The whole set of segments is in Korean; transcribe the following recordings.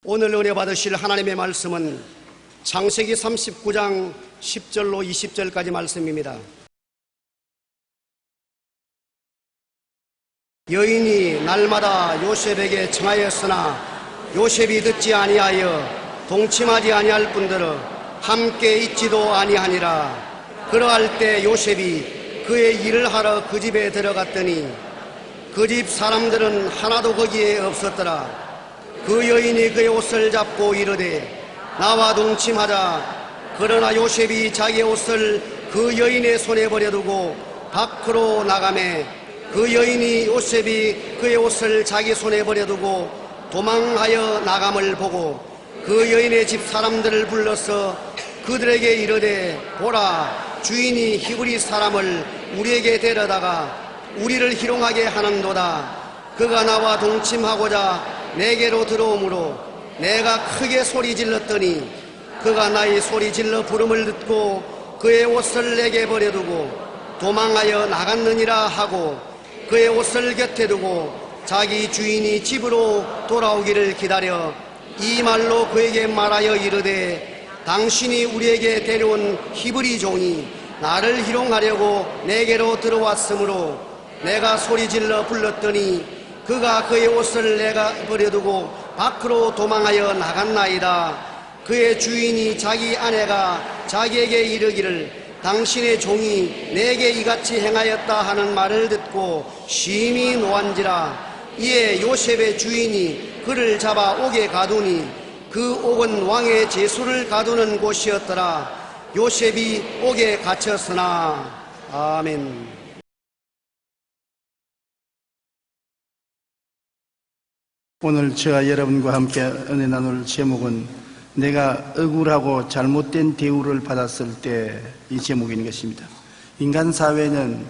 오늘 은혜 받으실 하나님의 말씀은 창세기 39장 10절로 20절까지 말씀입니다. 여인이 날마다 요셉에게 청하였으나 요셉이 듣지 아니하여 동침하지 아니할 뿐더러 함께 있지도 아니하니라. 그러할 때 요셉이 그의 일을 하러 그 집에 들어갔더니 그 집 사람들은 하나도 거기에 없었더라. 그 여인이 그의 옷을 잡고 이르되 나와 동침하자. 그러나 요셉이 자기의 옷을 그 여인의 손에 버려두고 밖으로 나가매 그 여인이 요셉이 그의 옷을 자기 손에 버려두고 도망하여 나감을 보고 그 여인의 집 사람들을 불러서 그들에게 이르되 보라, 주인이 히브리 사람을 우리에게 데려다가 우리를 희롱하게 하는도다. 그가 나와 동침하고자 내게로 들어오므로 내가 크게 소리 질렀더니 그가 나의 소리 질러 부름을 듣고 그의 옷을 내게 버려두고 도망하여 나갔느니라 하고 그의 옷을 곁에 두고 자기 주인이 집으로 돌아오기를 기다려 이 말로 그에게 말하여 이르되 당신이 우리에게 데려온 히브리 종이 나를 희롱하려고 내게로 들어왔으므로 내가 소리 질러 불렀더니 그가 그의 옷을 내가 버려두고 밖으로 도망하여 나갔나이다. 그의 주인이 자기 아내가 자기에게 이르기를 당신의 종이 내게 이같이 행하였다 하는 말을 듣고 심히 노한지라. 이에 요셉의 주인이 그를 잡아 옥에 가두니 그 옥은 왕의 제수를 가두는 곳이었더라. 요셉이 옥에 갇혔으나. 아멘. 오늘 제가 여러분과 함께 은혜 나눌 제목은 내가 억울하고 잘못된 대우를 받았을 때 이 제목인 것입니다. 인간 사회는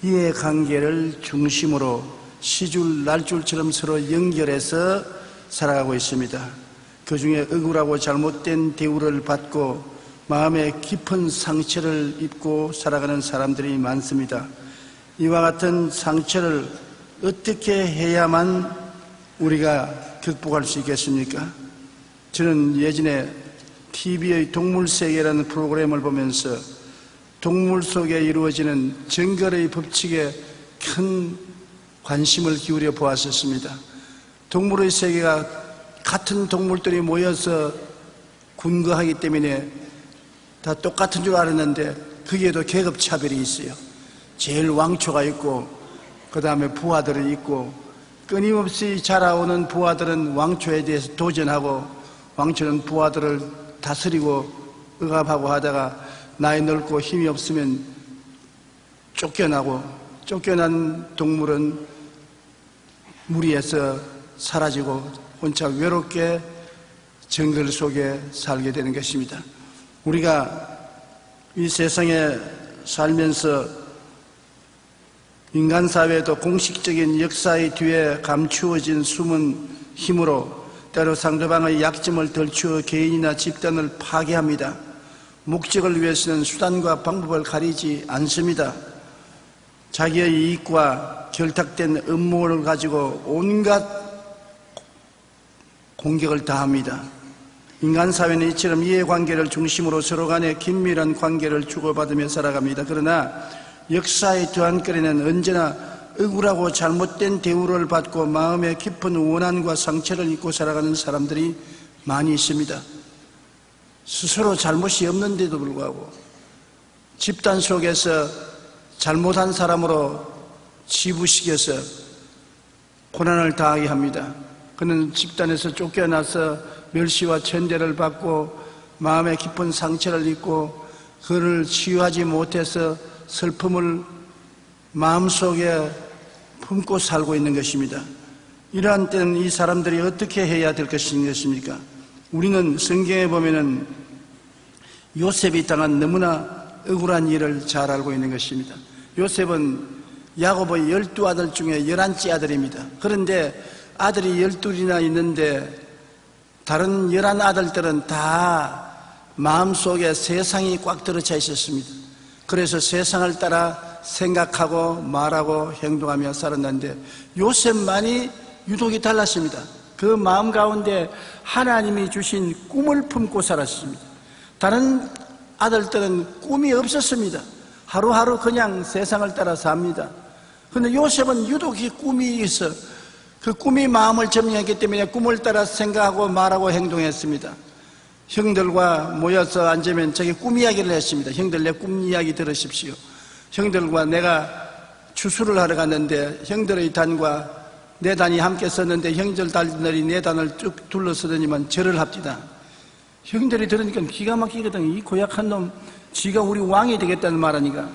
이해관계를 중심으로 시줄 날줄처럼 서로 연결해서 살아가고 있습니다. 그 중에 억울하고 잘못된 대우를 받고 마음에 깊은 상처를 입고 살아가는 사람들이 많습니다. 이와 같은 상처를 어떻게 해야만 우리가 극복할 수 있겠습니까? 저는 예전에 TV의 동물세계라는 프로그램을 보면서 동물 속에 이루어지는 정글의 법칙에 큰 관심을 기울여 보았었습니다. 동물의 세계가 같은 동물들이 모여서 군거하기 때문에 다 똑같은 줄 알았는데 거기에도 계급차별이 있어요. 제일 왕초가 있고 그 다음에 부하들이 있고 끊임없이 자라오는 부하들은 왕초에 대해서 도전하고 왕초는 부하들을 다스리고 억압하고 하다가 나이 넓고 힘이 없으면 쫓겨나고 쫓겨난 동물은 무리해서 사라지고 혼자 외롭게 정글 속에 살게 되는 것입니다. 우리가 이 세상에 살면서 인간 사회도 공식적인 역사의 뒤에 감추어진 숨은 힘으로 때로 상대방의 약점을 덜추어 개인이나 집단을 파괴합니다. 목적을 위해서는 수단과 방법을 가리지 않습니다. 자기의 이익과 결탁된 음모를 가지고 온갖 공격을 다합니다. 인간 사회는 이처럼 이해관계를 중심으로 서로 간에 긴밀한 관계를 주고받으며 살아갑니다. 그러나 역사의 뒤안거리는 언제나 억울하고 잘못된 대우를 받고 마음에 깊은 원한과 상처를 입고 살아가는 사람들이 많이 있습니다. 스스로 잘못이 없는데도 불구하고 집단 속에서 잘못한 사람으로 치부시켜서 고난을 당하게 합니다. 그는 집단에서 쫓겨나서 멸시와 천대를 받고 마음에 깊은 상처를 입고 그를 치유하지 못해서 슬픔을 마음속에 품고 살고 있는 것입니다. 이러한 때는 이 사람들이 어떻게 해야 될 것입니까? 우리는 성경에 보면은 요셉이 당한 너무나 억울한 일을 잘 알고 있는 것입니다. 요셉은 야곱의 12아들 중에 11째 아들입니다. 그런데 아들이 12이나 있는데 다른 11아들들은 다 마음속에 세상이 꽉 들어차 있었습니다. 그래서 세상을 따라 생각하고 말하고 행동하며 살았는데 요셉만이 유독이 달랐습니다. 그 마음 가운데 하나님이 주신 꿈을 품고 살았습니다. 다른 아들들은 꿈이 없었습니다. 하루하루 그냥 세상을 따라 삽니다. 그런데 요셉은 유독 이 꿈이 있어 그 꿈이 마음을 점령했기 때문에 꿈을 따라 생각하고 말하고 행동했습니다. 형들과 모여서 앉으면 자기 꿈 이야기를 했습니다. 형들 내 꿈 이야기 들으십시오. 형들과 내가 추수를 하러 갔는데 형들의 단과 내 단이 함께 섰는데 형들 단들이 내 단을 쭉 둘러서더니만 절을 합디다. 형들이 들으니까 기가 막히거든. 이 고약한 놈 지가 우리 왕이 되겠다는 말하니까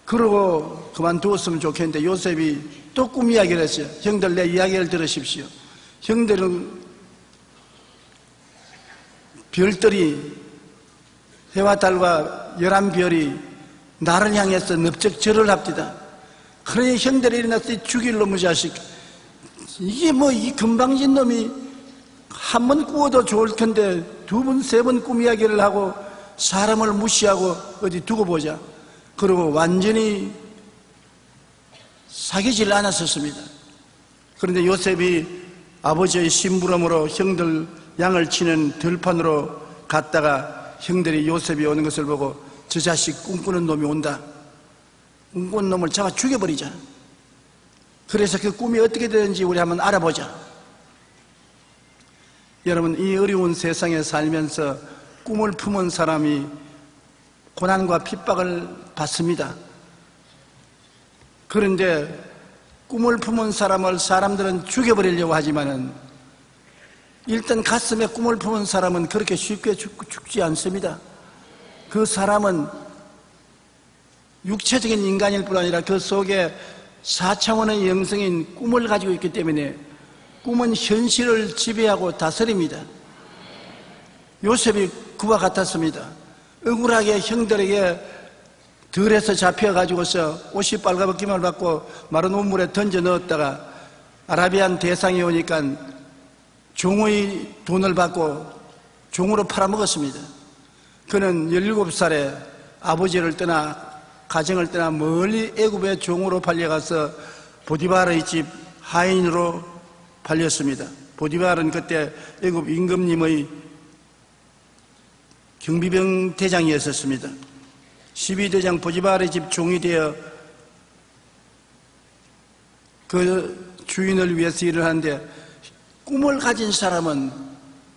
그러고 그만두었으면 좋겠는데 요셉이 또 꿈 이야기를 했어요. 형들 내 이야기를 들으십시오. 형들은 별들이 해와 달과 11별이 나를 향해서 넓적 절을 합디다. 그러니 형들이 일어나서 죽일 놈의 자식 이게 뭐 이 금방진 놈이 한 번 꾸어도 좋을 텐데 두 번, 세 번 꿈 이야기를 하고 사람을 무시하고 어디 두고 보자. 그리고 완전히 사귀질 않았었습니다. 그런데 요셉이 아버지의 심부름으로 형들 양을 치는 들판으로 갔다가 형들이 요셉이 오는 것을 보고 저 자식 꿈꾸는 놈이 온다. 꿈꾸는 놈을 잡아 죽여버리자. 그래서 그 꿈이 어떻게 되는지 우리 한번 알아보자. 여러분, 이 어려운 세상에 살면서 꿈을 품은 사람이 고난과 핍박을 받습니다. 그런데 꿈을 품은 사람을 사람들은 죽여버리려고 하지만은 일단 가슴에 꿈을 품은 사람은 그렇게 쉽게 죽지 않습니다. 그 사람은 육체적인 인간일 뿐 아니라 그 속에 4차원의 영성인 꿈을 가지고 있기 때문에 꿈은 현실을 지배하고 다스립니다. 요셉이 그와 같았습니다. 억울하게 형들에게 들에서 잡혀가지고서 옷이 빨가벗김을 받고 마른 우물에 던져 넣었다가 아라비안 대상이 오니까 종의 돈을 받고 종으로 팔아먹었습니다. 그는 17살에 아버지를 떠나 가정을 떠나 멀리 애굽의 종으로 팔려가서 보디발의 집 하인으로 팔렸습니다. 보디발은 그때 애굽 임금님의 경비병 대장이었습니다. 12대장 보디발의 집 종이 되어 그 주인을 위해서 일을 하는데 꿈을 가진 사람은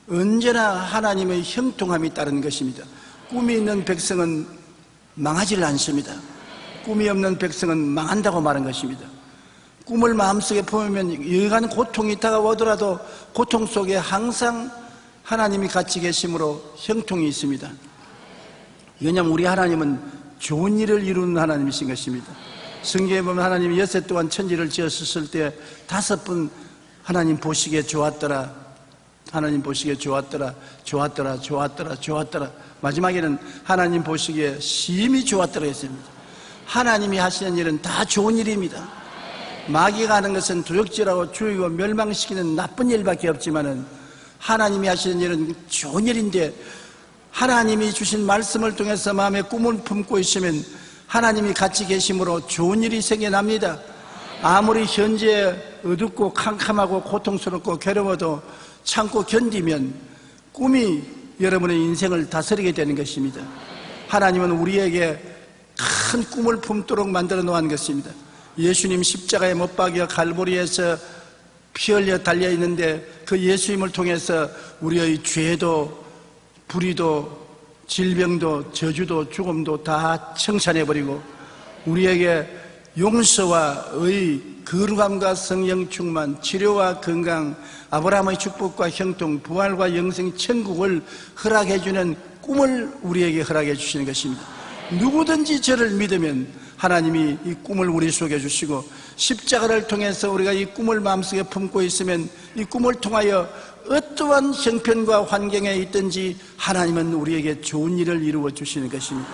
언제나 하나님의 형통함이 따르는 것입니다. 꿈이 있는 백성은 망하질 않습니다. 꿈이 없는 백성은 망한다고 말한 것입니다. 꿈을 마음속에 품으면 여간 고통이 다가오더라도 고통 속에 항상 하나님이 같이 계심으로 형통이 있습니다. 왜냐하면 우리 하나님은 좋은 일을 이루는 하나님이신 것입니다. 성경에 보면 하나님이 엿새 동안 천지를 지었을 때 5번 하나님 보시기에 좋았더라, 하나님 보시기에 좋았더라, 좋았더라, 좋았더라, 좋았더라. 마지막에는 하나님 보시기에 심히 좋았더라 했습니다. 하나님이 하시는 일은 다 좋은 일입니다. 마귀가 하는 것은 도적질하고 죽이고 멸망시키는 나쁜 일밖에 없지만은 하나님이 하시는 일은 좋은 일인데 하나님이 주신 말씀을 통해서 마음에 꿈을 품고 있으면 하나님이 같이 계심으로 좋은 일이 생겨납니다. 아무리 현재 어둡고 캄캄하고 고통스럽고 괴로워도 참고 견디면 꿈이 여러분의 인생을 다스리게 되는 것입니다. 하나님은 우리에게 큰 꿈을 품도록 만들어 놓은 것입니다. 예수님 십자가에 못 박여 갈보리에서 피 흘려 달려 있는데 그 예수님을 통해서 우리의 죄도 불의도 질병도 저주도 죽음도 다 청산해버리고 우리에게 용서와 의, 거룩함과 성령 충만, 치료와 건강, 아브라함의 축복과 형통, 부활과 영생, 천국을 허락해주는 꿈을 우리에게 허락해 주시는 것입니다. 누구든지 저를 믿으면 하나님이 이 꿈을 우리 속에 주시고 십자가를 통해서 우리가 이 꿈을 마음속에 품고 있으면 이 꿈을 통하여 어떠한 형편과 환경에 있든지 하나님은 우리에게 좋은 일을 이루어 주시는 것입니다.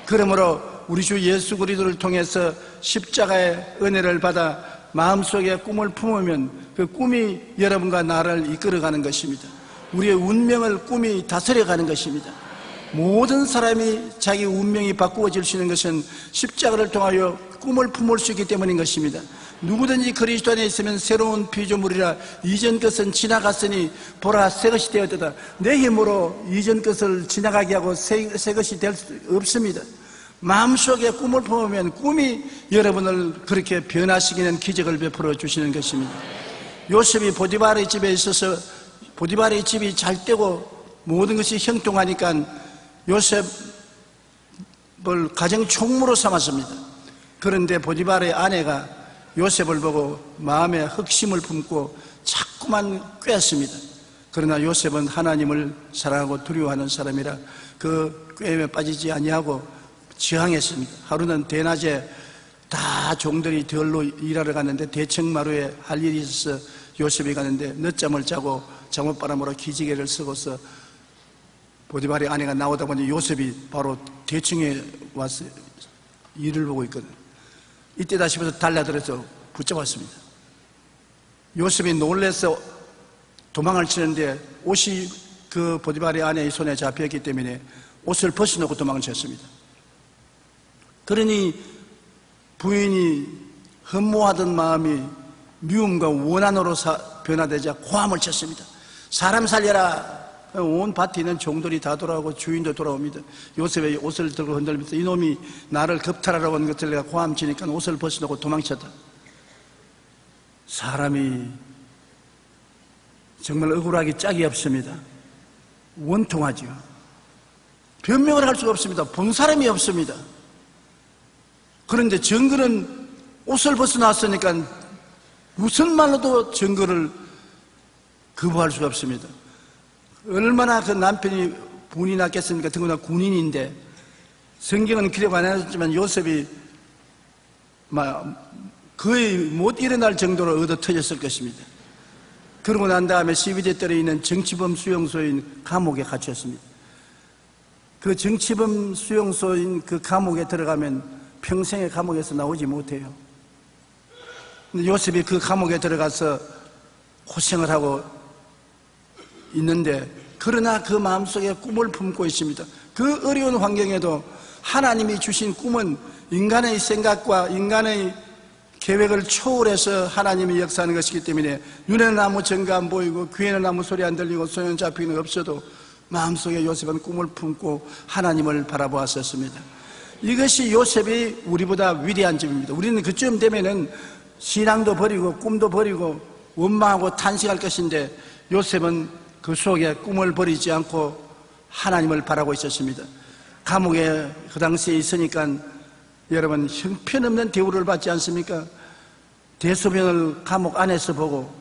그러므로 우리 주 예수 그리스도를 통해서 십자가의 은혜를 받아 마음속에 꿈을 품으면 그 꿈이 여러분과 나를 이끌어가는 것입니다. 우리의 운명을 꿈이 다스려가는 것입니다. 모든 사람이 자기 운명이 바꾸어질 수 있는 것은 십자가를 통하여 꿈을 품을 수 있기 때문인 것입니다. 누구든지 그리스도 안에 있으면 새로운 피조물이라 이전 것은 지나갔으니 보라 새 것이 되었다. 내 힘으로 이전 것을 지나가게 하고 새 것이 될 수 없습니다. 마음속에 꿈을 품으면 꿈이 여러분을 그렇게 변화시키는 기적을 베풀어 주시는 것입니다. 요셉이 보디발의 집에 있어서 보디발의 집이 잘 되고 모든 것이 형통하니까 요셉을 가정 총무로 삼았습니다. 그런데 보디발의 아내가 요셉을 보고 마음에 흑심을 품고 자꾸만 꾀었습니다. 그러나 요셉은 하나님을 사랑하고 두려워하는 사람이라 그 꾀에 빠지지 아니하고 저항했습니다. 하루는 대낮에 다 종들이 들로 일하러 갔는데 대청마루에 할 일이 있어서 요셉이 가는데 늦잠을 자고 잠옷바람으로 기지개를 쓰고서 보디발의 아내가 나오다 보니 요셉이 바로 대청에 와서 일을 보고 있거든요. 이때다 싶어서 달려들어서 붙잡았습니다. 요셉이 놀라서 도망을 치는데 옷이 그 보디발의 아내의 손에 잡혔기 때문에 옷을 벗어놓고 도망을 쳤습니다. 그러니 부인이 흠모하던 마음이 미움과 원한으로 변화되자 고함을 쳤습니다. 사람 살려라. 온 밭에 있는 종들이 다 돌아오고 주인도 돌아옵니다. 요셉의 옷을 들고 흔들면서 이놈이 나를 겁탈하러 온 것을 내가 고함치니까 옷을 벗어놓고 도망쳤다. 사람이 정말 억울하기 짝이 없습니다. 원통하죠. 변명을 할 수가 없습니다. 본 사람이 없습니다. 그런데 증거는 옷을 벗어놨으니까 무슨 말로도 증거를 거부할 수가 없습니다. 얼마나 그 남편이 분이 났겠습니까? 더구나 군인인데 성경은 기록 안 해줬지만 요셉이 거의 못 일어날 정도로 얻어 터졌을 것입니다. 그러고 난 다음에 12대 뜰에 있는 정치범 수용소인 감옥에 갇혔습니다. 그 정치범 수용소인 그 감옥에 들어가면 평생의 감옥에서 나오지 못해요. 근데 요셉이 그 감옥에 들어가서 고생을 하고 있는데 그러나 그 마음속에 꿈을 품고 있습니다. 그 어려운 환경에도 하나님이 주신 꿈은 인간의 생각과 인간의 계획을 초월해서 하나님이 역사하는 것이기 때문에 눈에는 아무 증거 안 보이고 귀에는 아무 소리 안 들리고 손에는 잡히는 없어도 마음속에 요셉은 꿈을 품고 하나님을 바라보았었습니다. 이것이 요셉이 우리보다 위대한 점입니다. 우리는 그쯤 되면은 신앙도 버리고 꿈도 버리고 원망하고 탄식할 것인데 요셉은 그 속에 꿈을 버리지 않고 하나님을 바라고 있었습니다. 감옥에 그 당시에 있으니까 여러분 형편없는 대우를 받지 않습니까? 대소변을 감옥 안에서 보고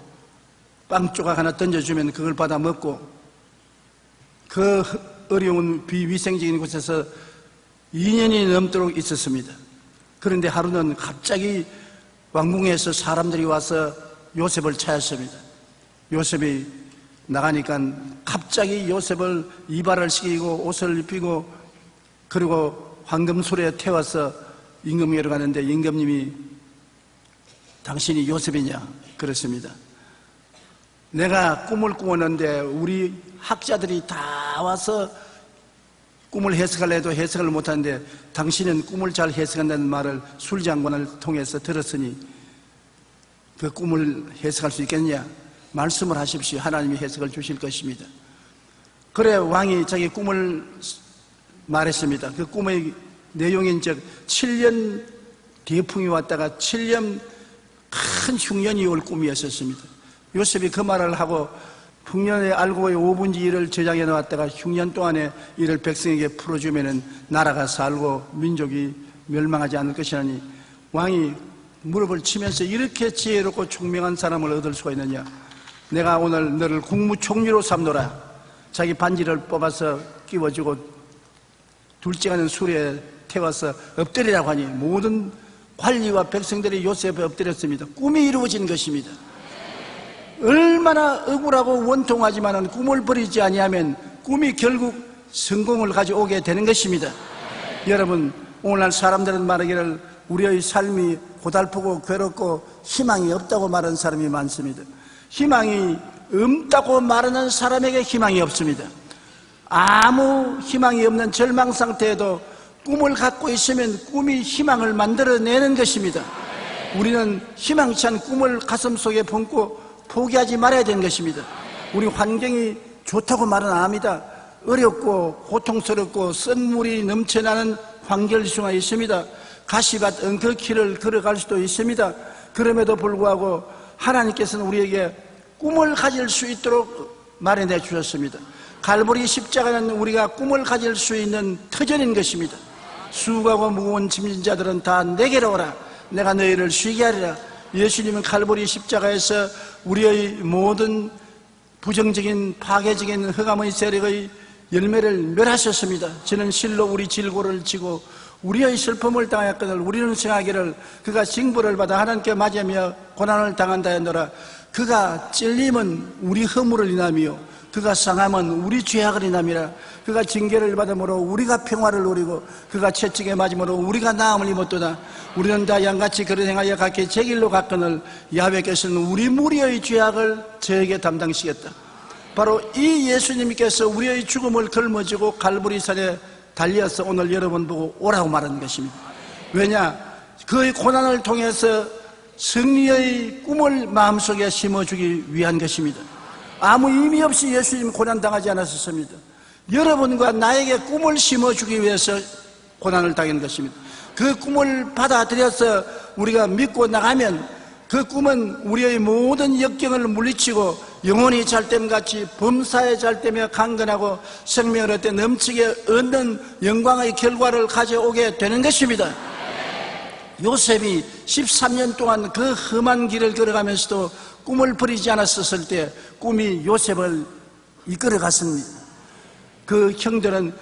빵 조각 하나 던져주면 그걸 받아 먹고 그 어려운 비위생적인 곳에서 2년이 넘도록 있었습니다. 그런데 하루는 갑자기 왕궁에서 사람들이 와서 요셉을 찾았습니다. 요셉이 나가니까 갑자기 요셉을 이발을 시키고 옷을 입히고 그리고 황금소리에 태워서 임금에게 가는데 임금님이 당신이 요셉이냐? 그렇습니다. 내가 꿈을 꾸었는데 우리 학자들이 다 와서 꿈을 해석하려 해도 해석을 못하는데 당신은 꿈을 잘 해석한다는 말을 술장관을 통해서 들었으니 그 꿈을 해석할 수 있겠냐? 말씀을 하십시오. 하나님이 해석을 주실 것입니다. 그래 왕이 자기 꿈을 말했습니다. 그 꿈의 내용인 즉 7년 대풍이 왔다가 7년 큰 흉년이 올 꿈이었습니다. 요셉이 그 말을 하고 풍년에 알고의 5분지 1을 저장해 놓았다가 흉년 동안에 이를 백성에게 풀어주면 나라가 살고 민족이 멸망하지 않을 것이라니 왕이 무릎을 치면서 이렇게 지혜롭고 총명한 사람을 얻을 수가 있느냐? 내가 오늘 너를 국무총리로 삼노라. 자기 반지를 뽑아서 끼워주고 둘째가는 술에 태워서 엎드리라고 하니 모든 관리와 백성들이 요셉에 엎드렸습니다. 꿈이 이루어진 것입니다. 얼마나 억울하고 원통하지만 꿈을 버리지 아니하면 꿈이 결국 성공을 가져오게 되는 것입니다. 여러분, 오늘날 사람들은 말하기를 우리의 삶이 고달프고 괴롭고 희망이 없다고 말하는 사람이 많습니다. 희망이 없다고 말하는 사람에게 희망이 없습니다. 아무 희망이 없는 절망 상태에도 꿈을 갖고 있으면 꿈이 희망을 만들어내는 것입니다. 우리는 희망치 않은 꿈을 가슴속에 품고 포기하지 말아야 되는 것입니다. 우리 환경이 좋다고 말은 압니다. 어렵고 고통스럽고 쓴물이 넘쳐나는 환경일 수가 있습니다. 가시밭 엉터키를 걸어갈 수도 있습니다. 그럼에도 불구하고 하나님께서는 우리에게 꿈을 가질 수 있도록 마련해 주셨습니다. 갈보리 십자가는 우리가 꿈을 가질 수 있는 터전인 것입니다. 수고하고 무거운 짐진 자들은 다 내게로 오라. 내가 너희를 쉬게 하리라. 예수님은 갈보리 십자가에서 우리의 모든 부정적인 파괴적인 흑암의 세력의 열매를 멸하셨습니다. 저는 실로 우리 질고를 지고 우리의 슬픔을 당하였거늘 우리는 생각하기를 그가 징벌을 받아 하나님께 맞으며 고난을 당한다 했노라. 그가 찔림은 우리 허물을 인하며 그가 상함은 우리 죄악을 인함이라. 그가 징계를 받음으로 우리가 평화를 누리고 그가 채찍에 맞음으로 우리가 나음을 입었도다. 우리는 다 양같이 그를 행하여 각기 제 길로 갔거늘 야훼께서는 우리 무리의 죄악을 저에게 담당시겠다. 바로 이 예수님께서 우리의 죽음을 걸머지고 갈보리산에 달려서 오늘 여러분 보고 오라고 말하는 것입니다. 왜냐? 그의 고난을 통해서 승리의 꿈을 마음속에 심어주기 위한 것입니다. 아무 의미 없이 예수님 고난당하지 않았습니다. 여러분과 나에게 꿈을 심어주기 위해서 고난을 당하는 것입니다. 그 꿈을 받아들여서 우리가 믿고 나가면 그 꿈은 우리의 모든 역경을 물리치고 영혼이 잘됨같이 범사에 잘되며 강건하고 생명을 얻되 넘치게 얻는 영광의 결과를 가져오게 되는 것입니다. 요셉이 13년 동안 그 험한 길을 걸어가면서도 꿈을 버리지 않았었을 때 꿈이 요셉을 이끌어갔습니다. 그 형들은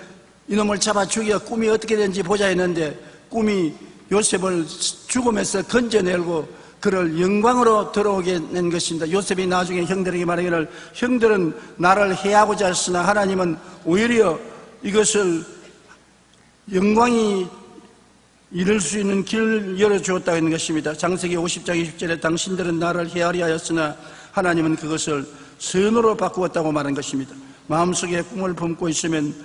이놈을 잡아 죽여 꿈이 어떻게 되는지 보자 했는데 꿈이 요셉을 죽음에서 건져내고 그를 영광으로 들어오게 낸 것입니다. 요셉이 나중에 형들에게 말하기를 형들은 나를 해하고자 했으나 하나님은 오히려 이것을 영광이 이룰 수 있는 길을 열어주었다 하는 것입니다. 창세기 50장 20절에 당신들은 나를 해하려 하였으나 하나님은 그것을 선으로 바꾸었다고 말한 것입니다. 마음속에 꿈을 품고 있으면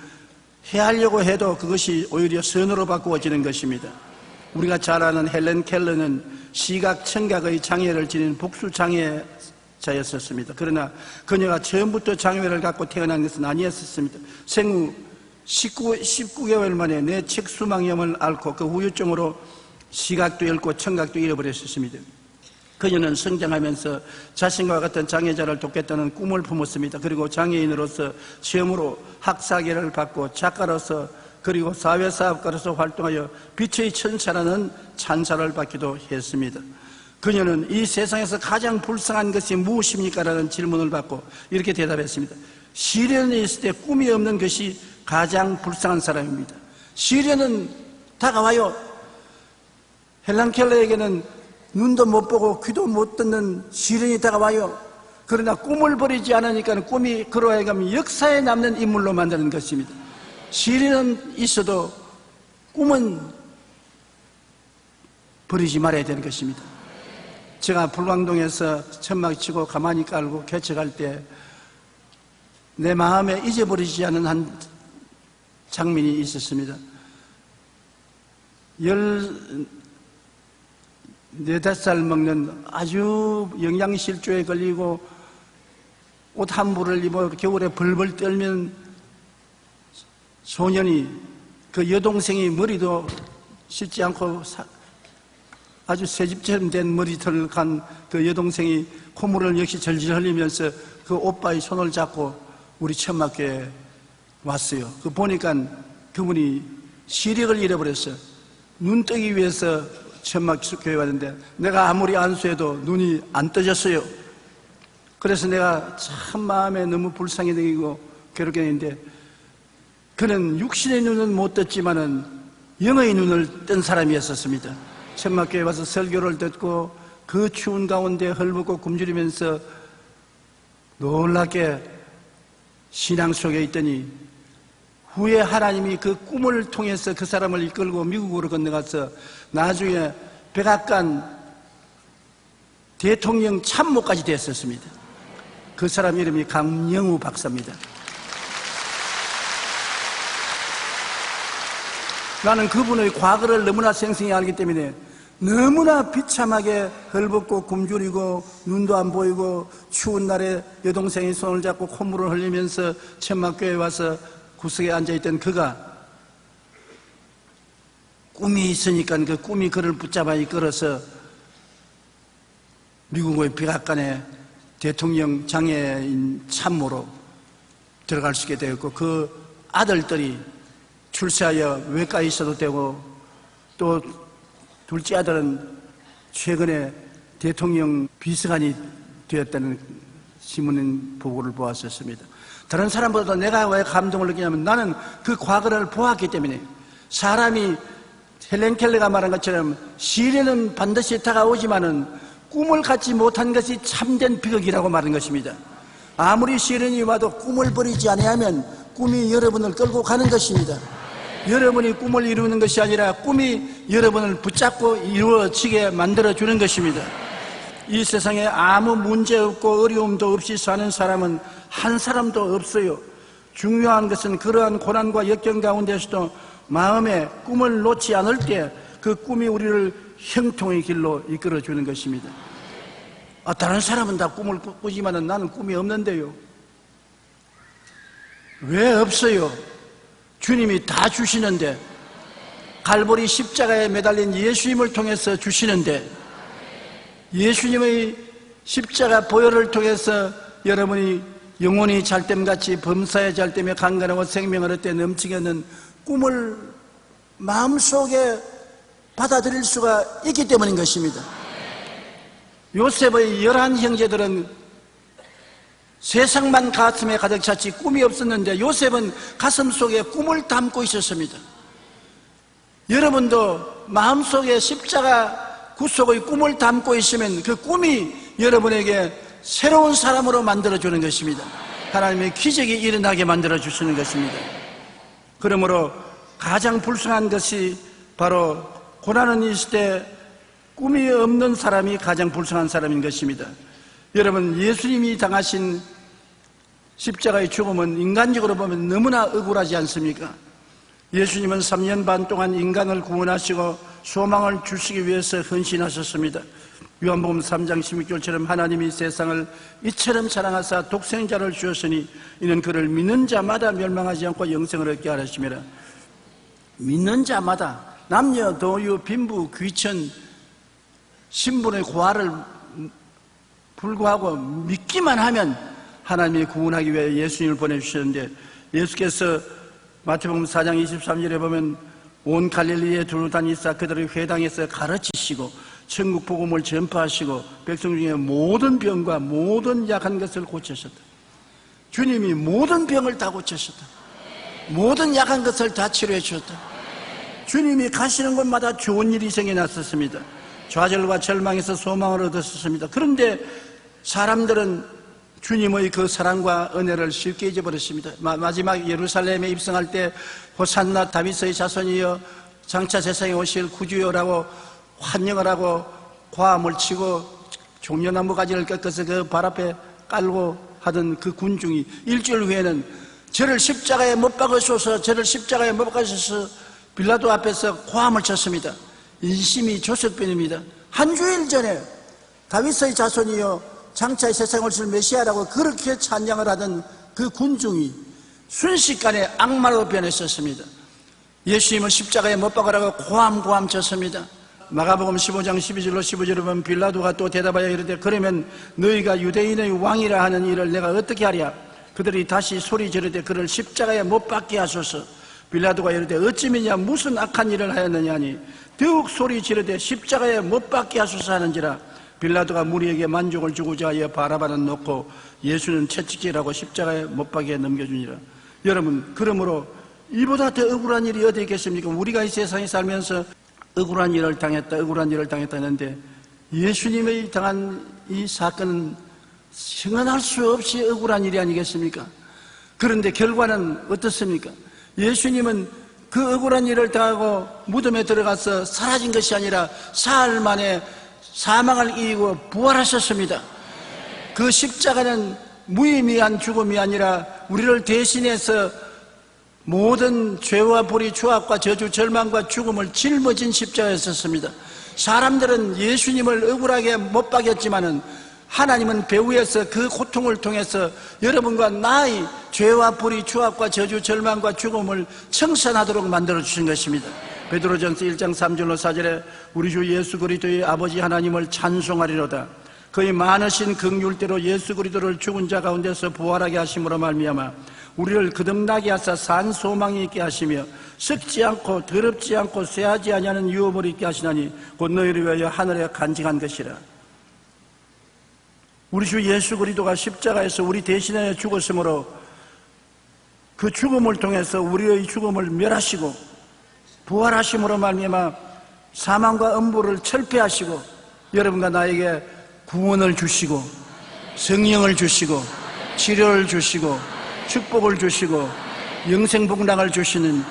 해하려고 해도 그것이 오히려 선으로 바꾸어지는 것입니다. 우리가 잘 아는 헬렌 켈러는 시각, 청각의 장애를 지닌 복수장애자였었습니다. 그러나 그녀가 처음부터 장애를 갖고 태어난 것은 아니었습니다. 생후 19개월 만에 뇌측 수막염을 앓고 그 후유증으로 시각도 잃고 청각도 잃어버렸습니다. 그녀는 성장하면서 자신과 같은 장애자를 돕겠다는 꿈을 품었습니다. 그리고 장애인으로서 처음으로 학사계를 받고 작가로서 그리고 사회사업가로서 활동하여 빛의 천사라는 찬사를 받기도 했습니다. 그녀는 이 세상에서 가장 불쌍한 것이 무엇입니까? 라는 질문을 받고 이렇게 대답했습니다. 시련에 있을 때 꿈이 없는 것이 가장 불쌍한 사람입니다. 시련은 다가와요. 헬렌 켈러에게는 눈도 못 보고 귀도 못 듣는 시련이 다가와요. 그러나 꿈을 버리지 않으니까 꿈이 그로 하여금 역사에 남는 인물로 만드는 것입니다. 시련은 있어도 꿈은 버리지 말아야 되는 것입니다. 제가 불광동에서 천막 치고 가만히 깔고 개척할 때 내 마음에 잊어버리지 않은 한 장면이 있었습니다. 14~15살 먹는 아주 영양실조에 걸리고 옷 한 벌을 입어 겨울에 벌벌 떨면 소년이 그 여동생이 머리도 씻지 않고 아주 새집처럼 된 머리털을 간 그 여동생이 콧물을 역시 절질 흘리면서 그 오빠의 손을 잡고 우리 천막교회에 왔어요. 그 보니까 그분이 시력을 잃어버렸어요. 눈 뜨기 위해서 천막교회에 왔는데 내가 아무리 안수해도 눈이 안 떠졌어요. 그래서 내가 참 마음에 너무 불쌍히 느끼고 괴롭게 했는데 그는 육신의 눈은 못 떴지만은 영의 눈을 뜬 사람이었었습니다. 천막교회에 와서 설교를 듣고 그 추운 가운데 헐벗고 굶주리면서 놀랍게 신앙 속에 있더니 후에 하나님이 그 꿈을 통해서 그 사람을 이끌고 미국으로 건너가서 나중에 백악관 대통령 참모까지 됐었습니다. 그 사람 이름이 강영우 박사입니다. 나는 그분의 과거를 너무나 생생히 알기 때문에 너무나 비참하게 헐벗고 굶주리고 눈도 안 보이고 추운 날에 여동생이 손을 잡고 콧물을 흘리면서 천막교회에 와서 구석에 앉아있던 그가 꿈이 있으니까 그 꿈이 그를 붙잡아 이끌어서 미국의 백악관에 대통령 장애인 참모로 들어갈 수 있게 되었고, 그 아들들이 출세하여 외과에 있어도 되고, 또 둘째 아들은 최근에 대통령 비서관이 되었다는 신문 보고를 보았었습니다. 다른 사람보다 내가 왜 감동을 느끼냐면, 나는 그 과거를 보았기 때문에. 사람이 헬렌 켈러가 말한 것처럼 시련은 반드시 다가오지만은 꿈을 갖지 못한 것이 참된 비극이라고 말한 것입니다. 아무리 시련이 와도 꿈을 버리지 아니하면 꿈이 여러분을 끌고 가는 것입니다. 여러분이 꿈을 이루는 것이 아니라 꿈이 여러분을 붙잡고 이루어지게 만들어주는 것입니다. 이 세상에 아무 문제 없고 어려움도 없이 사는 사람은 한 사람도 없어요. 중요한 것은 그러한 고난과 역경 가운데서도 마음의 꿈을 놓지 않을 때 그 꿈이 우리를 형통의 길로 이끌어주는 것입니다. 다른 사람은 다 꿈을 꾸지만 나는 꿈이 없는데요. 왜 없어요? 주님이 다 주시는데, 갈보리 십자가에 매달린 예수님을 통해서 주시는데, 예수님의 십자가 보혈을 통해서 여러분이 영혼이 잘됨같이 범사에 잘됨에 강건하고 생명을 얻되 넘치게 하는 꿈을 마음속에 받아들일 수가 있기 때문인 것입니다. 요셉의 11 형제들은 세상만 가슴에 가득 찼지 꿈이 없었는데, 요셉은 가슴 속에 꿈을 담고 있었습니다. 여러분도 마음속에 십자가 구속의 꿈을 담고 있으면 그 꿈이 여러분에게 새로운 사람으로 만들어주는 것입니다. 하나님의 기적이 일어나게 만들어주시는 것입니다. 그러므로 가장 불쌍한 것이 바로 고난은 있을 때 꿈이 없는 사람이 가장 불쌍한 사람인 것입니다. 여러분, 예수님이 당하신 십자가의 죽음은 인간적으로 보면 너무나 억울하지 않습니까? 예수님은 3년 반 동안 인간을 구원하시고 소망을 주시기 위해서 헌신하셨습니다. 요한복음 3장 16절처럼 하나님이 세상을 이처럼 사랑하사 독생자를 주었으니 이는 그를 믿는 자마다 멸망하지 않고 영생을 얻게 하셨습니다. 믿는 자마다 남녀, 도유, 빈부, 귀천, 신분의 고하를 불구하고 믿기만 하면 하나님이 구원하기 위해 예수님을 보내주셨는데, 예수께서 마태복음 4장 23절에 보면 온 갈릴리에 두루 다니사 그들의 회당에서 가르치시고 천국 복음을 전파하시고 백성 중에 모든 병과 모든 약한 것을 고치셨다. 주님이 모든 병을 다 고치셨다. 모든 약한 것을 다 치료해 주셨다. 주님이 가시는 곳마다 좋은 일이 생겨났었습니다. 좌절과 절망에서 소망을 얻었었습니다. 그런데 사람들은 주님의 그 사랑과 은혜를 쉽게 잊어버렸습니다. 마지막 예루살렘에 입성할 때 호산나 다윗의 자손이여 장차 세상에 오실 구주여라고 환영을 하고 고함을 치고 종려나무 가지를 꺾어서 그 발 앞에 깔고 하던 그 군중이 일주일 후에는 저를 십자가에 못 박으소서, 저를 십자가에 못 박으소서 빌라도 앞에서 고함을 쳤습니다. 인심이 조석변입니다. 한 주일 전에 다윗의 자손이여 장차의 세상을 오실 메시아라고 그렇게 찬양을 하던 그 군중이 순식간에 악마로 변했었습니다. 예수님을 십자가에 못 박으라고 고함 쳤습니다. 마가복음 15장 12절로 15절에 보면 빌라도가 또 대답하여 이르되 그러면 너희가 유대인의 왕이라 하는 일을 내가 어떻게 하랴? 그들이 다시 소리 지르되 그를 십자가에 못 박게 하소서. 빌라도가 이르되 어찌미냐 무슨 악한 일을 하였느냐 하니 더욱 소리 지르되 십자가에 못 박게 하소서 하는지라. 빌라도가 무리에게 만족을 주고자 하여 바라바는 놓고 예수는 채찍질하고 십자가에 못 박게 넘겨주니라. 여러분, 그러므로 이보다 더 억울한 일이 어디 있겠습니까? 우리가 이 세상에 살면서 억울한 일을 당했다 했는데 예수님의 당한 이 사건은 생각할 수 없이 억울한 일이 아니겠습니까? 그런데 결과는 어떻습니까? 예수님은 그 억울한 일을 당하고 무덤에 들어가서 사라진 것이 아니라 사흘 만에 사망을 이기고 부활하셨습니다. 그 십자가는 무의미한 죽음이 아니라 우리를 대신해서 모든 죄와 불의, 추악과 저주, 절망과 죽음을 짊어진 십자가에 섰습니다. 사람들은 예수님을 억울하게 못 박였지만은 하나님은 배후에서 그 고통을 통해서 여러분과 나의 죄와 불의, 추악과 저주, 절망과 죽음을 청산하도록 만들어주신 것입니다. 베드로전서 1장 3절로 4절에 우리 주 예수 그리스도의 아버지 하나님을 찬송하리로다. 그의 많으신 긍휼대로 예수 그리스도를 죽은 자 가운데서 부활하게 하심으로 말미암아 우리를 거듭나게 하사 산 소망이 있게 하시며 썩지 않고 더럽지 않고 쇠하지 아니하는 유업을 있게 하시나니 곧 너희를 위하여 하늘에 간직한 것이라. 우리 주 예수 그리스도가 십자가에서 우리 대신에 죽었으므로 그 죽음을 통해서 우리의 죽음을 멸하시고 부활하심으로 말미암아 사망과 음부를 철폐하시고 여러분과 나에게 구원을 주시고 성령을 주시고 치료를 주시고 축복을 주시고 영생복락을 주시는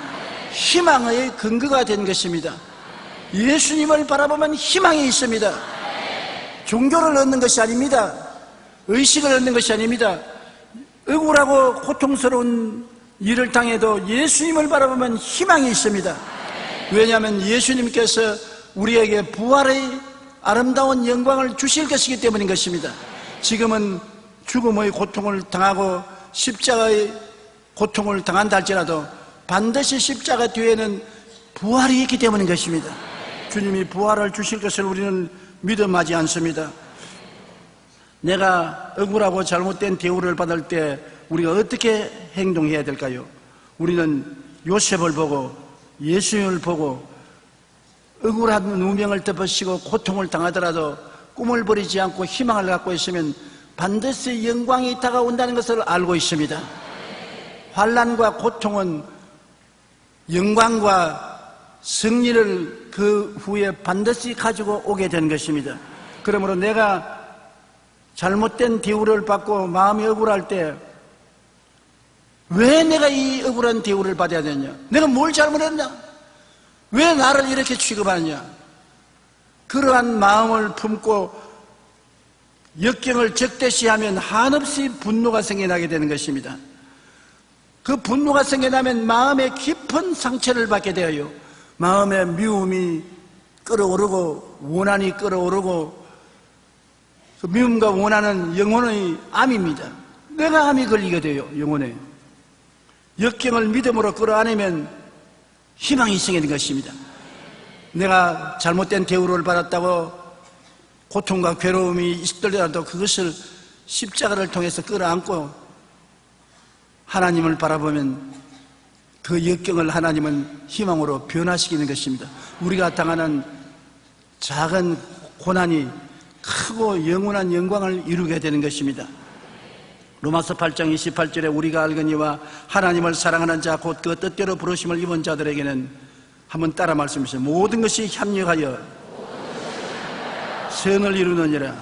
희망의 근거가 된 것입니다. 예수님을 바라보면 희망이 있습니다. 종교를 얻는 것이 아닙니다. 의식을 얻는 것이 아닙니다. 억울하고 고통스러운 일을 당해도 예수님을 바라보면 희망이 있습니다. 왜냐하면 예수님께서 우리에게 부활의 아름다운 영광을 주실 것이기 때문인 것입니다. 지금은 죽음의 고통을 당하고 십자가의 고통을 당한다 할지라도 반드시 십자가 뒤에는 부활이 있기 때문인 것입니다. 주님이 부활을 주실 것을 우리는 믿음하지 않습니다. 내가 억울하고 잘못된 대우를 받을 때 우리가 어떻게 행동해야 될까요? 우리는 요셉을 보고 예수님을 보고 억울한 누명을 덮으시고 고통을 당하더라도 꿈을 버리지 않고 희망을 갖고 있으면 반드시 영광이 다가온다는 것을 알고 있습니다. 환난과 고통은 영광과 승리를 그 후에 반드시 가지고 오게 되는 것입니다. 그러므로 내가 잘못된 대우를 받고 마음이 억울할 때 왜 내가 이 억울한 대우를 받아야 되냐? 내가 뭘 잘못했냐? 왜 나를 이렇게 취급하느냐? 그러한 마음을 품고 역경을 적대시하면 한없이 분노가 생겨나게 되는 것입니다. 그 분노가 생겨나면 마음에 깊은 상처를 받게 되어요. 마음에 미움이 끓어오르고 원한이 끓어오르고 그 미움과 원한은 영혼의 암입니다. 내가 암이 걸리게 돼요. 영혼에 역경을 믿음으로 끌어안으면 희망이 생기는 것입니다. 내가 잘못된 대우를 받았다고 고통과 괴로움이 있더라도 그것을 십자가를 통해서 끌어안고 하나님을 바라보면 그 역경을 하나님은 희망으로 변화시키는 것입니다. 우리가 당하는 작은 고난이 크고 영원한 영광을 이루게 되는 것입니다. 로마서 8장 28절에 우리가 알거니와 하나님을 사랑하는 자 곧 그 뜻대로 부르심을 입은 자들에게는 한번 따라 말씀하세요. 모든 것이 협력하여 선을 이루느니라.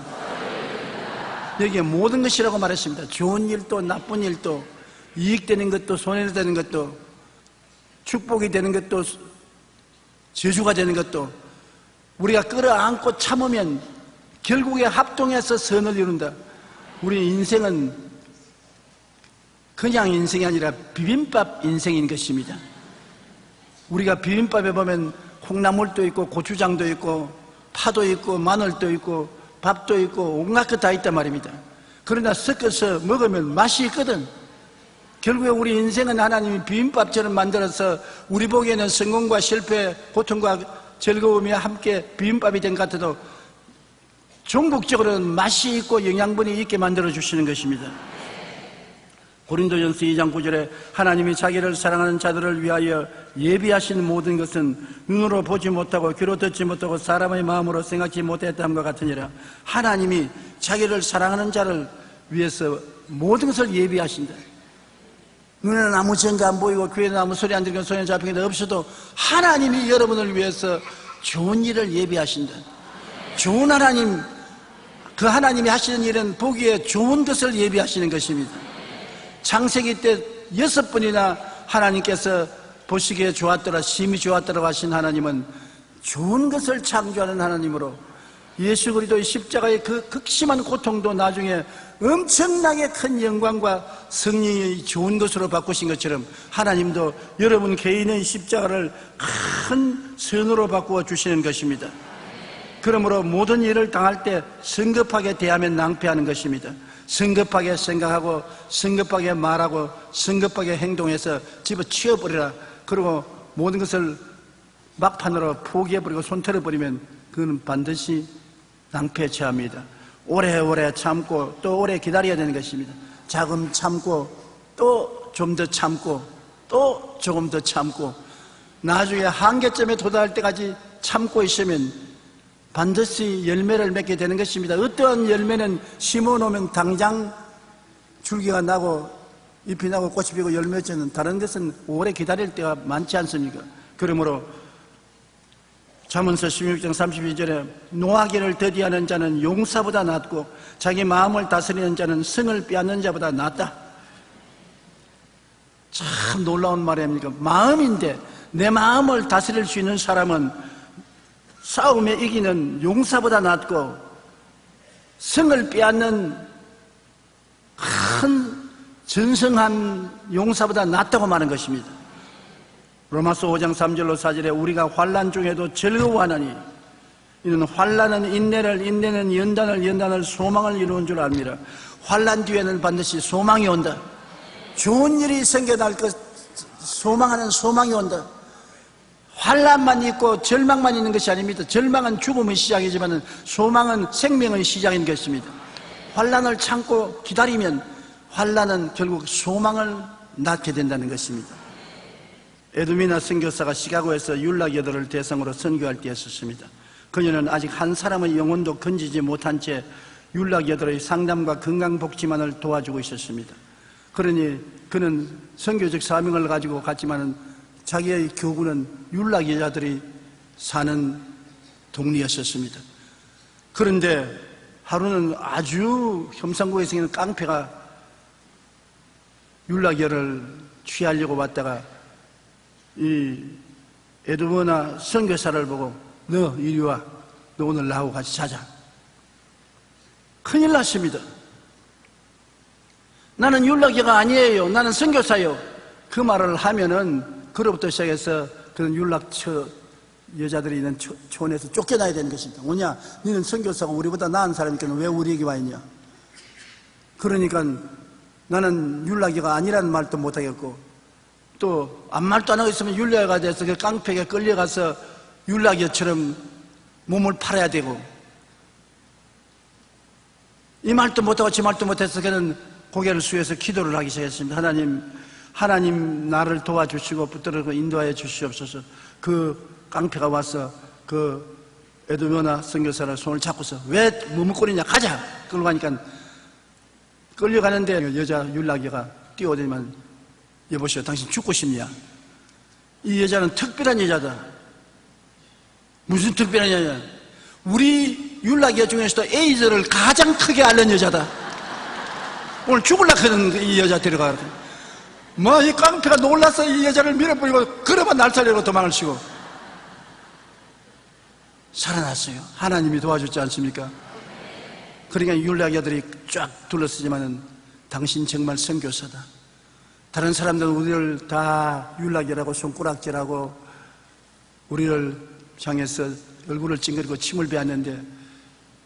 여기에 모든 것이라고 말했습니다. 좋은 일도 나쁜 일도 이익되는 것도 손해되는 것도 축복이 되는 것도 저주가 되는 것도 우리가 끌어안고 참으면 결국에 합동해서 선을 이룬다. 우리 인생은 그냥 인생이 아니라 비빔밥 인생인 것입니다. 우리가 비빔밥에 보면 콩나물도 있고 고추장도 있고 파도 있고 마늘도 있고 밥도 있고 온갖 것 다 있단 말입니다. 그러나 섞어서 먹으면 맛이 있거든. 결국에 우리 인생은 하나님이 비빔밥처럼 만들어서 우리 보기에는 성공과 실패, 고통과 즐거움이 함께 비빔밥이 된 것 같아도 종국적으로는 맛이 있고 영양분이 있게 만들어 주시는 것입니다. 고린도전서 2장 9절에 하나님이 자기를 사랑하는 자들을 위하여 예비하신 모든 것은 눈으로 보지 못하고 귀로 듣지 못하고 사람의 마음으로 생각지 못했다함과 같으니라. 하나님이 자기를 사랑하는 자를 위해서 모든 것을 예비하신다. 눈에는 아무 증거 안 보이고 귀에는 아무 소리 안 들리고 손에 잡히는 게 없어도 하나님이 여러분을 위해서 좋은 일을 예비하신다. 좋은 하나님, 그 하나님이 하시는 일은 보기에 좋은 것을 예비하시는 것입니다. 창세기 때 6번이나 하나님께서 보시기에 좋았더라, 심히 좋았더라고 하신 하나님은 좋은 것을 창조하는 하나님으로 예수 그리스도의 십자가의 그 극심한 고통도 나중에 엄청나게 큰 영광과 성령이 좋은 것으로 바꾸신 것처럼 하나님도 여러분 개인의 십자가를 큰 선으로 바꾸어 주시는 것입니다. 그러므로 모든 일을 당할 때 성급하게 대하면 낭패하는 것입니다. 성급하게 생각하고 성급하게 말하고 성급하게 행동해서 집어치워버리라. 그리고 모든 것을 막판으로 포기해버리고 손털어버리면 그는 반드시 낭패에 처합니다. 오래오래 참고 또 오래 기다려야 되는 것입니다. 조금 참고 또 좀 더 참고 또 조금 더 참고 나중에 한계점에 도달할 때까지 참고 있으면 반드시 열매를 맺게 되는 것입니다. 어떠한 열매는 심어놓으면 당장 줄기가 나고 잎이 나고 꽃이 피고 열매 맺는, 다른 것은 오래 기다릴 때가 많지 않습니까? 그러므로 잠언서 16장 32절에 노하기를 더디하는 자는 용사보다 낫고 자기 마음을 다스리는 자는 성을 빼앗는 자보다 낫다. 참 놀라운 말이 아닙니까? 마음인데 내 마음을 다스릴 수 있는 사람은 싸움에 이기는 용사보다 낫고 성을 빼앗는 큰 전성한 용사보다 낫다고 말하는 것입니다. 로마서 5장 3절로 4절에 우리가 환난 중에도 즐거워하느니 이는 환난은 인내를, 인내는 연단을, 연단을 소망을 이루는 줄 압니다. 환난 뒤에는 반드시 소망이 온다. 좋은 일이 생겨날 것 소망하는 소망이 온다. 환난만 있고 절망만 있는 것이 아닙니다. 절망은 죽음의 시작이지만 소망은 생명의 시작인 것입니다. 환난을 참고 기다리면 환난은 결국 소망을 낳게 된다는 것입니다. 에드미나 선교사가 시카고에서 율락여들을 대상으로 선교할 때 했었습니다. 그녀는 아직 한 사람의 영혼도 건지지 못한 채 율락여들의 상담과 건강복지만을 도와주고 있었습니다. 그러니 그는 선교적 사명을 가지고 갔지만 자기의 교구는 율락여자들이 사는 동리였었습니다. 그런데 하루는 아주 혐상구에 생기는 깡패가 율락여를 취하려고 왔다가 이 에드머나 선교사를 보고 너 이리 와, 너 오늘 나하고 같이 자자. 큰일 났습니다. 나는 율락여가 아니에요, 나는 선교사요. 그 말을 하면은 그로부터 시작해서 그런 율락처 여자들이 있는 촌에서 쫓겨나야 되는 것입니다. 뭐냐, 너는 선교사가 우리보다 나은 사람이니까 왜 우리에게 와 있냐. 그러니까 나는 율락여가 아니라는 말도 못하겠고 또 아무 말도 안 하고 있으면 율락여가 돼서 그 깡패에 끌려가서 율락여처럼 몸을 팔아야 되고, 이 말도 못하고 저 말도 못해서 그는 고개를 숙여서 기도를 하기 시작했습니다. 하나님 나를 도와주시고 붙들어 인도하여 주시옵소서. 그 깡패가 와서 그 에드머나 선교사를 손을 잡고서 왜 머뭇거리냐, 가자. 그러고 가니까 끌려가는데 여자 율락여가 뛰어오더니만 여보시오, 당신 죽고 싶냐? 이 여자는 특별한 여자다. 무슨 특별한 여자냐? 우리 율락여 중에서도 에이즈를 가장 크게 앓는 여자다. 오늘 죽을라 하는 이 여자 데려가. 뭐 이 깡패가 놀라서 이 여자를 밀어버리고 그러면 날 살려고 도망을 치고 살아났어요. 하나님이 도와줬지 않습니까? 그러니까 율락여들이 쫙 둘러쓰지만은 당신 정말 선교사다. 다른 사람들은 우리를 다 율락여라고 손가락질하고 우리를 향해서 얼굴을 찡그리고 침을 베었는데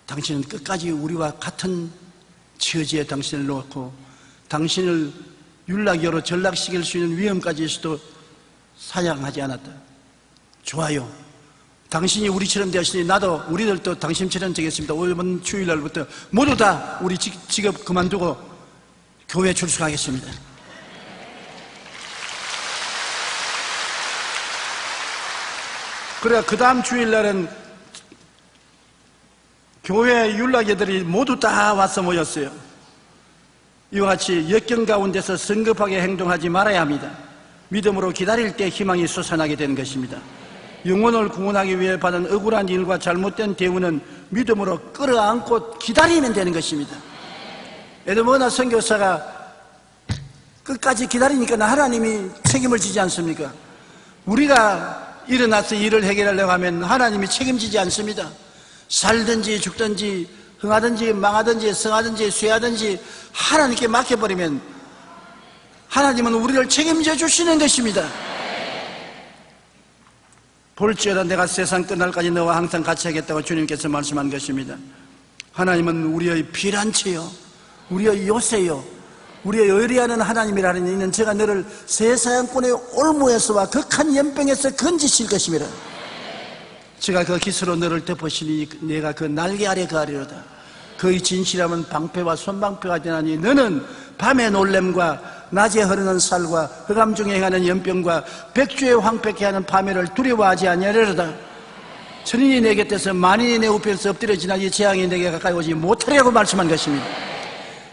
당신은 끝까지 우리와 같은 처지에 당신을 놓고 당신을 율락여로 전락시킬 수 있는 위험까지도 사양하지 않았다. 좋아요. 당신이 우리처럼 되었으니 나도 우리들도 당신처럼 되겠습니다. 이번 주일날부터 모두 다 우리 직업 그만두고 교회 출석하겠습니다. 그래 그 다음 주일날은 교회 율락여들이 모두 다 와서 모였어요. 이와 같이 역경 가운데서 성급하게 행동하지 말아야 합니다. 믿음으로 기다릴 때 희망이 솟아나게 되는 것입니다. 영혼을 구원하기 위해 받은 억울한 일과 잘못된 대우는 믿음으로 끌어안고 기다리면 되는 것입니다. 에드머나 선교사가 끝까지 기다리니까 하나님이 책임을 지지 않습니까? 우리가 일어나서 일을 해결하려고 하면 하나님이 책임지지 않습니다. 살든지 죽든지 흥하든지 망하든지 성하든지 쇠하든지 하나님께 맡겨버리면 하나님은 우리를 책임져 주시는 것입니다. 볼지어다 내가 세상 끝날까지 너와 항상 같이 하겠다고 주님께서 말씀한 것입니다. 하나님은 우리의 피난처요, 우리의 요새요, 우리의 의리하는 하나님이라는 이는 제가 너를 세사양권의 올무에서와 극한 연병에서 건지실 것입니다. 제가 그 기스로 너를 덮으시니 내가 그 날개 아래 거하리로다. 그의 진실함은 방패와 손방패가 되나니 너는 밤의 놀램과 낮에 흐르는 살과 흑암 중에 행하는 연병과 백주에 황폐케 하는 파멸을 두려워하지 아니하리로다. 천인이 내 곁에서 만인이 내 우편에서 엎드려지나 이 재앙이 내게 가까이 오지 못하리라고 말씀한 것입니다.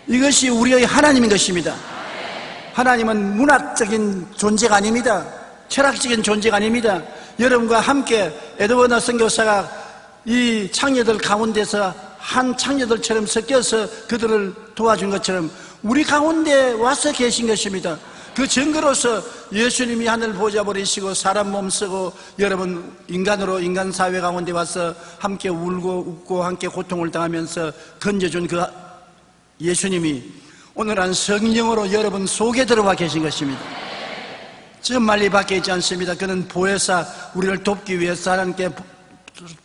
이것이 우리의 하나님인 것입니다. 하나님은 문학적인 존재가 아닙니다. 철학적인 존재가 아닙니다. 여러분과 함께 에드워드 선교사가 이 창녀들 가운데서 한 창녀들처럼 섞여서 그들을 도와준 것처럼 우리 가운데 와서 계신 것입니다. 그 증거로서 예수님이 하늘 보좌 버리시고 사람 몸 쓰고 여러분 인간으로 인간 사회 가운데 와서 함께 울고 웃고 함께 고통을 당하면서 건져준 그 예수님이 오늘 한 성령으로 여러분 속에 들어와 계신 것입니다. 정말리 밖에 있지 않습니다. 그는 보혜사, 우리를 돕기 위해서 하나님께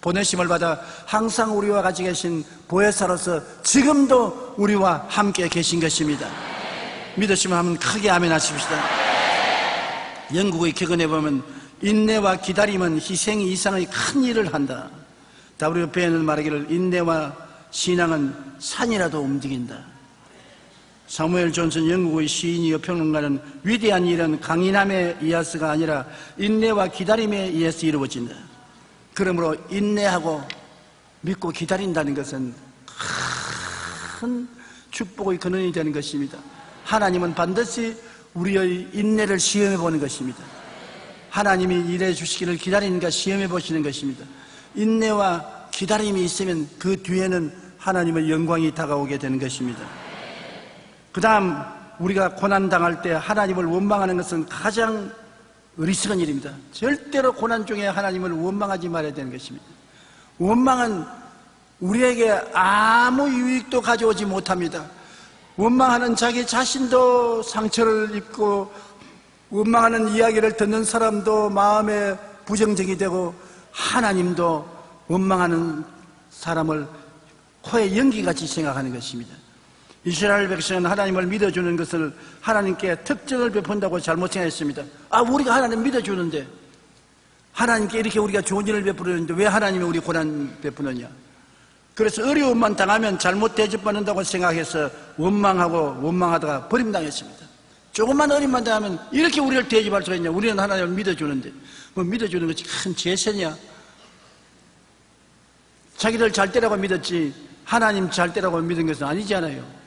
보내심을 받아 항상 우리와 같이 계신 보혜사로서 지금도 우리와 함께 계신 것입니다. 믿으시면 한번 크게 아멘 하십시다. 영국의 격언에 보면 인내와 기다림은 희생 이상의 큰 일을 한다. W. 베어는 말하기를 인내와 신앙은 산이라도 움직인다. 사무엘 존슨 영국의 시인이요 평론가는 위대한 일은 강인함에 의해서가 아니라 인내와 기다림에 의해서 이루어진다. 그러므로 인내하고 믿고 기다린다는 것은 큰 축복의 근원이 되는 것입니다. 하나님은 반드시 우리의 인내를 시험해 보는 것입니다. 하나님이 일해 주시기를 기다리니까 시험해 보시는 것입니다. 인내와 기다림이 있으면 그 뒤에는 하나님의 영광이 다가오게 되는 것입니다. 그 다음 우리가 고난당할 때 하나님을 원망하는 것은 가장 어리석은 일입니다. 절대로 고난 중에 하나님을 원망하지 말아야 되는 것입니다. 원망은 우리에게 아무 유익도 가져오지 못합니다. 원망하는 자기 자신도 상처를 입고 원망하는 이야기를 듣는 사람도 마음에 부정적이 되고 하나님도 원망하는 사람을 코에 연기같이 생각하는 것입니다. 이스라엘 백성은 하나님을 믿어주는 것을 하나님께 특전을 베푼다고 잘못 생각했습니다. 우리가 하나님 믿어주는데 하나님께 이렇게 우리가 좋은 일을 베푸는데 왜 하나님이 우리 고난 베푸느냐. 그래서 어려움만 당하면 잘못 대접받는다고 생각해서 원망하다가 버림당했습니다. 조금만 어려움만 당하면 이렇게 우리를 대접할 수가 있냐. 우리는 하나님을 믿어주는데 뭐 믿어주는 것이 큰 제세냐. 자기들 잘 때라고 믿었지 하나님 잘 때라고 믿은 것은 아니잖아요.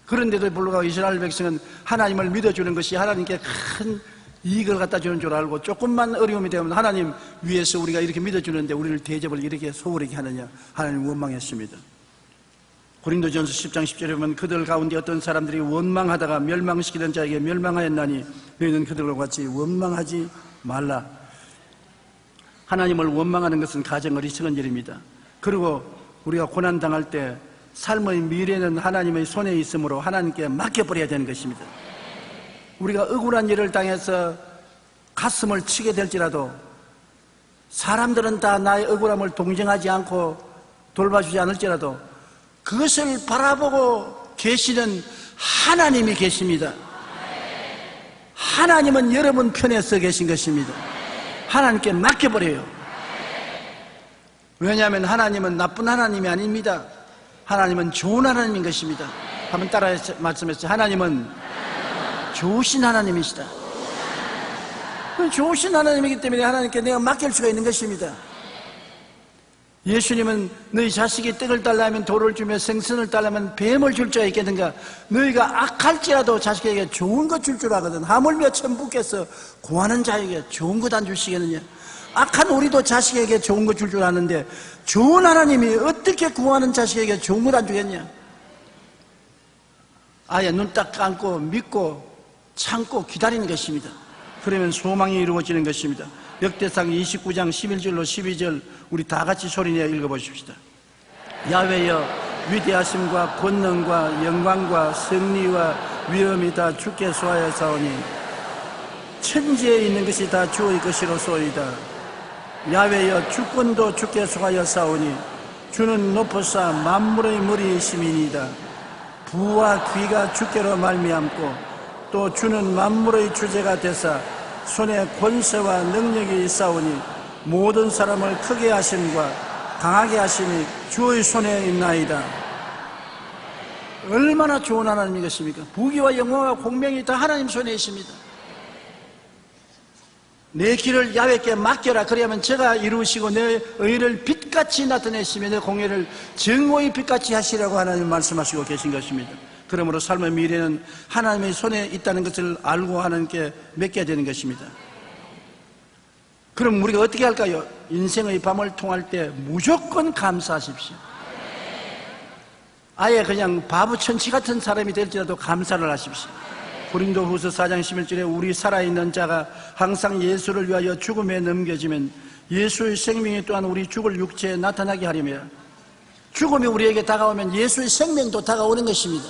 그런데도 불구하고 이스라엘 백성은 하나님을 믿어주는 것이 하나님께 큰 이익을 갖다 주는 줄 알고 조금만 어려움이 되면 하나님 위에서 우리가 이렇게 믿어주는데 우리를 대접을 이렇게 소홀하게 하느냐. 하나님 원망했습니다. 고린도전서 10장 10절에 보면 그들 가운데 어떤 사람들이 원망하다가 멸망시키던 자에게 멸망하였나니 너희는 그들과 같이 원망하지 말라. 하나님을 원망하는 것은 가장 어리석은 일입니다. 그리고 우리가 고난당할 때 삶의 미래는 하나님의 손에 있으므로 하나님께 맡겨버려야 되는 것입니다. 우리가 억울한 일을 당해서 가슴을 치게 될지라도 사람들은 다 나의 억울함을 동정하지 않고 돌봐주지 않을지라도 그것을 바라보고 계시는 하나님이 계십니다. 하나님은 여러분 편에 서 계신 것입니다. 하나님께 맡겨버려요. 왜냐하면 하나님은 나쁜 하나님이 아닙니다. 하나님은 좋은 하나님인 것입니다. 한번 따라 말씀했어요. 하나님은 좋으신 하나님이시다. 좋으신 하나님이기 때문에 하나님께 내가 맡길 수가 있는 것입니다. 예수님은 너희 자식이 떡을 달라면 돌을 주며 생선을 달라면 뱀을 줄 줄 있겠는가. 너희가 악할지라도 자식에게 좋은 것 줄 줄 아거든. 하물며 천부께서 구하는 자에게 좋은 것 안 주시겠느냐. 악한 우리도 자식에게 좋은 것 줄 줄 아는데 좋은 하나님이 어떻게 구하는 자식에게 좋은 것 안 주겠냐. 아예 눈 딱 감고 믿고 참고 기다리는 것입니다. 그러면 소망이 이루어지는 것입니다. 역대상 29장 11절로 12절 우리 다 같이 소리내어 읽어보십시다. 야훼여 위대하심과 권능과 영광과 승리와 위엄이 다 주께 소하였사오니 천지에 있는 것이 다 주의 것이로소이다. 야훼여 주권도 주께 소하였사오니 주는 높으사 만물의 머리이심이니이다. 부와 귀가 주께로 말미암고 또 주는 만물의 주제가 되사 손에 권세와 능력이 있사오니 모든 사람을 크게 하심과 강하게 하심이 주의 손에 있나이다. 얼마나 좋은 하나님이겠습니까? 부귀와 영광과 공명이 다 하나님 손에 있습니다. 내 길을 야훼께 맡겨라. 그래야만 제가 이루시고 내 의를 빛같이 나타내시며 내 공의를 정오의 빛같이 하시라고 하나님 말씀하시고 계신 것입니다. 그러므로 삶의 미래는 하나님의 손에 있다는 것을 알고 하나님께 맡겨야 되는 것입니다. 그럼 우리가 어떻게 할까요? 인생의 밤을 통할 때 무조건 감사하십시오. 아예 그냥 바보천치 같은 사람이 될지라도 감사를 하십시오. 고린도후서 4장 11절에 우리 살아있는 자가 항상 예수를 위하여 죽음에 넘겨지면 예수의 생명이 또한 우리 죽을 육체에 나타나게 하려며 죽음이 우리에게 다가오면 예수의 생명도 다가오는 것입니다.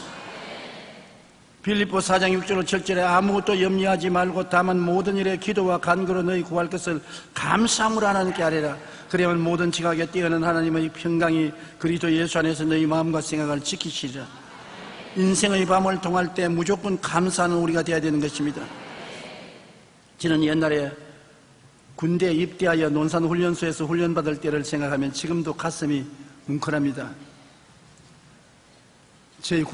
빌립보 4장 6절 7절에 아무것도 염려하지 말고 다만 모든 일에 기도와 간구로 너희 구할 것을 감사함으로 하나님께 아뢰라. 그래야만 모든 지각에 뛰어난 하나님의 평강이 그리스도 예수 안에서 너희 마음과 생각을 지키시리라. 인생의 밤을 통할 때 무조건 감사하는 우리가 되어야 되는 것입니다. 저는 옛날에 군대에 입대하여 논산훈련소에서 훈련받을 때를 생각하면 지금도 가슴이 뭉클합니다. 저희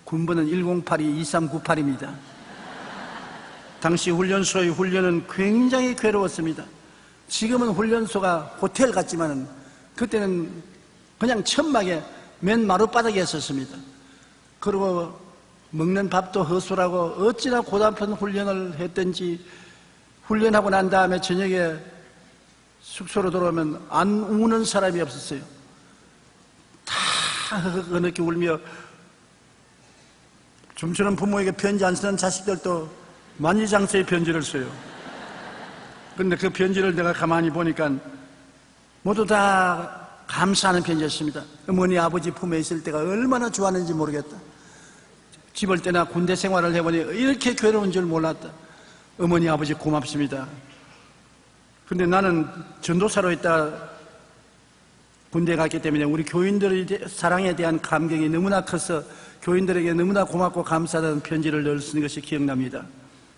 군번은 108-2398입니다. 당시 훈련소의 훈련은 굉장히 괴로웠습니다. 지금은 훈련소가 호텔 같지만 그때는 그냥 천막에 맨 마룻바닥에 있었습니다. 그리고 먹는 밥도 허술하고 어찌나 고단한 훈련을 했던지 훈련하고 난 다음에 저녁에 숙소로 돌아오면 안 우는 사람이 없었어요. 다 흐느끼 울며 좀처럼 부모에게 편지 안 쓰는 자식들도 만리장성의 편지를 써요. 그런데 그 편지를 내가 가만히 보니까 모두 다 감사하는 편지였습니다. 어머니 아버지 품에 있을 때가 얼마나 좋았는지 모르겠다. 집을 때나 군대 생활을 해보니 이렇게 괴로운 줄 몰랐다. 어머니 아버지 고맙습니다. 근데 나는 전도사로 있다 군대에 갔기 때문에 우리 교인들의 사랑에 대한 감격이 너무나 커서 교인들에게 너무나 고맙고 감사하다는 편지를 늘 쓰는 것이 기억납니다.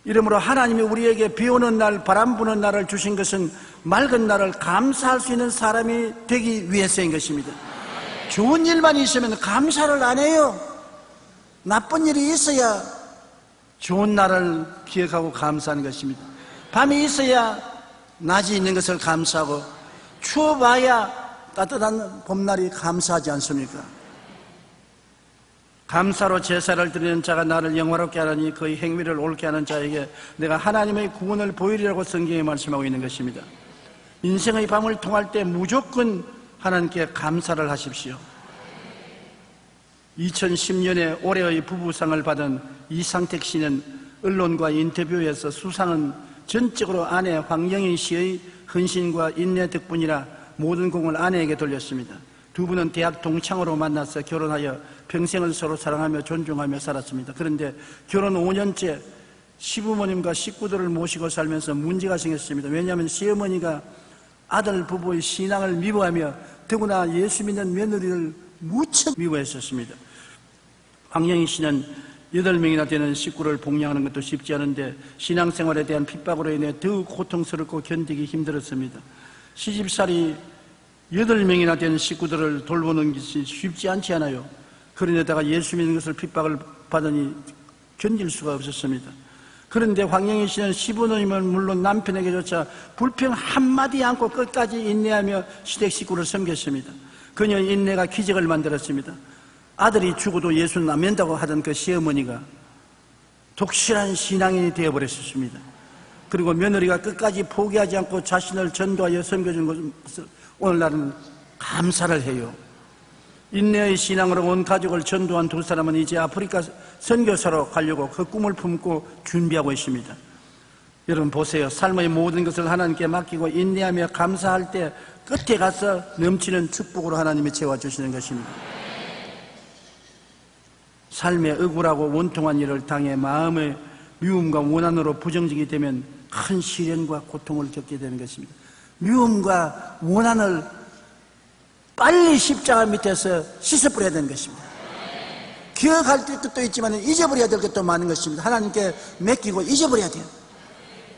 이러므로 하나님이 우리에게 비 오는 날, 바람 부는 날을 주신 것은 맑은 날을 감사할 수 있는 사람이 되기 위해서인 것입니다. 좋은 일만 있으면 감사를 안 해요. 나쁜 일이 있어야 좋은 날을 기억하고 감사하는 것입니다. 밤이 있어야 낮이 있는 것을 감사하고 추워봐야 따뜻한 봄날이 감사하지 않습니까? 감사로 제사를 드리는 자가 나를 영화롭게 하느니 그의 행위를 옳게 하는 자에게 내가 하나님의 구원을 보이리라고 성경에 말씀하고 있는 것입니다. 인생의 밤을 통할 때 무조건 하나님께 감사를 하십시오. 2010년에 올해의 부부상을 받은 이상택 씨는 언론과 인터뷰에서 수상은 전적으로 아내 황영희 씨의 헌신과 인내 덕분이라 모든 공을 아내에게 돌렸습니다. 두 분은 대학 동창으로 만나서 결혼하여 평생을 서로 사랑하며 존중하며 살았습니다. 그런데 결혼 5년째 시부모님과 식구들을 모시고 살면서 문제가 생겼습니다. 왜냐하면 시어머니가 아들 부부의 신앙을 미워하며 더구나 예수 믿는 며느리를 무척 미워했었습니다. 황영희 씨는 8명이나 되는 식구를 복양하는 것도 쉽지 않은데 신앙생활에 대한 핍박으로 인해 더욱 고통스럽고 견디기 힘들었습니다. 시집살이 8명이나 된 식구들을 돌보는 것이 쉽지 않지 않아요. 그런데다가 예수 믿는 것을 핍박을 받으니 견딜 수가 없었습니다. 그런데 황영희 씨는 시부모님은 물론 남편에게조차 불평 한마디 않고 끝까지 인내하며 시댁 식구를 섬겼습니다. 그녀의 인내가 기적을 만들었습니다. 아들이 죽어도 예수는 안 믿는다고 하던 그 시어머니가 독실한 신앙인이 되어버렸습니다. 그리고 며느리가 끝까지 포기하지 않고 자신을 전도하여 섬겨준 것을 오늘날은 감사를 해요. 인내의 신앙으로 온 가족을 전도한 두 사람은 이제 아프리카 선교사로 가려고 그 꿈을 품고 준비하고 있습니다. 여러분 보세요. 삶의 모든 것을 하나님께 맡기고 인내하며 감사할 때 끝에 가서 넘치는 축복으로 하나님이 채워주시는 것입니다. 삶의 억울하고 원통한 일을 당해 마음의 미움과 원한으로 부정직이 되면 큰 시련과 고통을 겪게 되는 것입니다. 미움과 원한을 빨리 십자가 밑에서 씻어버려야 되는 것입니다. 기억할 것도 있지만 잊어버려야 될 것도 많은 것입니다. 하나님께 맡기고 잊어버려야 돼요.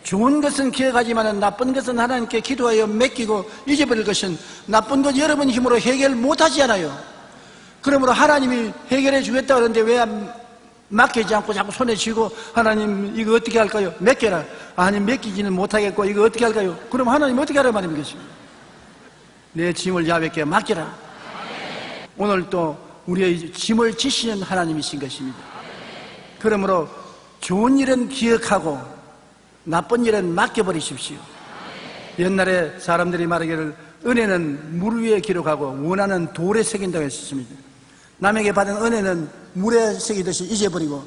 좋은 것은 기억하지만 나쁜 것은 하나님께 기도하여 맡기고 잊어버릴 것은 나쁜 것 여러분 힘으로 해결 못하지 않아요. 그러므로 하나님이 해결해 주겠다 그러는데 왜 맡기지 않고 자꾸 손에 쥐고 하나님 이거 어떻게 할까요? 맡겨라. 아니 맡기지는 못하겠고 이거 어떻게 할까요? 그럼 하나님 어떻게 하라 말인 것입니다. 내 짐을 야훼께 맡겨라. 오늘 또 우리의 짐을 지시는 하나님이신 것입니다. 그러므로 좋은 일은 기억하고 나쁜 일은 맡겨버리십시오. 옛날에 사람들이 말하기를 은혜는 물 위에 기록하고 원한은 돌에 새긴다고 했습니다. 남에게 받은 은혜는 물에 새기듯이 잊어버리고